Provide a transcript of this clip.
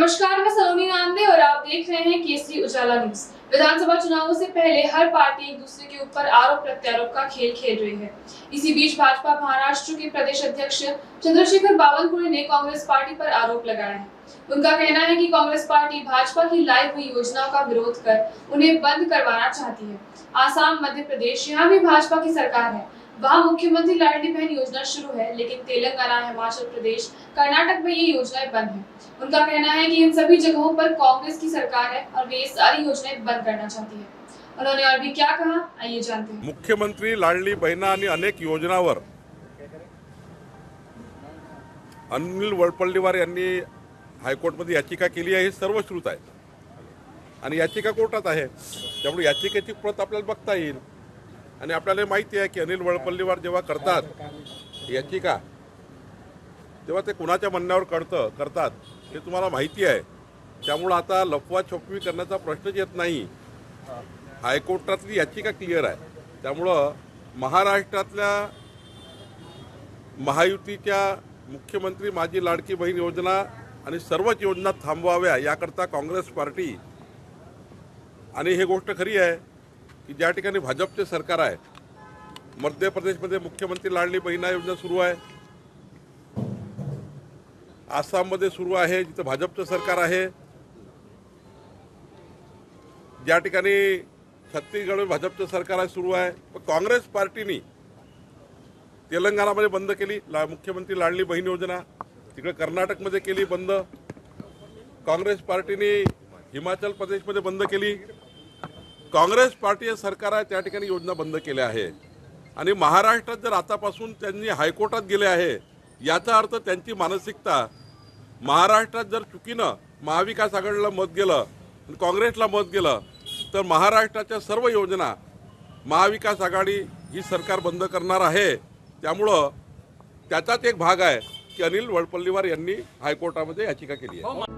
नमस्कार, मैं सलोनी नांदे और आप देख रहे हैं केसरी उजाला न्यूज। विधानसभा चुनावों से पहले हर पार्टी एक दूसरे के ऊपर आरोप प्रत्यारोप का खेल खेल रही है। इसी बीच भाजपा महाराष्ट्र के प्रदेश अध्यक्ष चंद्रशेखर बावनकुळे ने कांग्रेस पार्टी पर आरोप लगाया है। उनका कहना है कि कांग्रेस पार्टी भाजपा की लाई हुई योजनाओं का विरोध कर उन्हें बंद करवाना चाहती है। आसाम, मध्य प्रदेश, यहाँ भी भाजपा की सरकार है। वहाँ मुख्यमंत्री लाडली बहन योजना शुरू है, लेकिन तेलंगाना, हिमाचल प्रदेश, कर्नाटक में ये योजनाएं बंद हैं। उनका कहना है कि इन सभी जगहों पर कांग्रेस की सरकार है और वे ये सारी योजनाएं बंद करना चाहती है। उन्होंने और भी क्या कहा, आइए जानते हैं। मुख्यमंत्री लाडली बहिणा आणि अनेक योजनांवर अनिल वडपल्लीवार यांनी हायकोर्टमध्ये याचिका केली आहे, हे सर्व श्रुत आहे आणि याचिका कोर्टात आहे। त्यामुळे याचिकेची प्रत आपल्याला बघता येईल आणि आपल्याला माहिती आहे की अनिल वडपल्लीवार जेव्हा करतात याचिका तेव्हा ते कुणाच्या म्हणण्यावर करतात हे तुम्हाला माहिती आहे। त्यामुळे आता लफवाछपवी करण्याचा प्रश्नच येत नाही। हायकोर्टातली याचिका क्लिअर आहे। त्यामुळे महाराष्ट्रातल्या महायुतीच्या मुख्यमंत्री माझी लाडकी बहीण योजना आणि सर्वच योजना थांबवाव्या याकरता काँग्रेस पार्टी आणि हे गोष्ट खरी आहे की ज्या ठिकाणी भाजपचे सरकार आहे, मध्य प्रदेशमध्ये मुख्यमंत्री लाडली बहिणा योजना सुरू आहे, आसाममध्ये सुरू आहे जिथे भाजपचं सरकार आहे, ज्या ठिकाणी छत्तीसगडमध्ये भाजपचं सरकार आहे सुरू आहे। पण काँग्रेस पार्टीने तेलंगणामध्ये बंद केली मुख्यमंत्री लाडली बहीण योजना, तिकडे कर्नाटकमध्ये केली बंद, काँग्रेस पार्टीने हिमाचल प्रदेशमध्ये बंद केली। काँग्रेस पार्टी सरकार आहे त्या ठिकाणी योजना बंद केल्या आहे आणि महाराष्ट्रात जर आतापासून त्यांनी हायकोर्टात गेले आहे याचा अर्थ त्यांची मानसिकता महाराष्ट्रात जर चुकीनं महाविकास आघाडीला मत गेलं आणि काँग्रेसला मत गेलं तर महाराष्ट्राच्या सर्व योजना महाविकास आघाडी ही सरकार बंद करणार आहे। त्यामुळं त्याचाच एक भाग आहे की अनिल वडपल्लीवार यांनी हायकोर्टामध्ये याचिका केली आहे।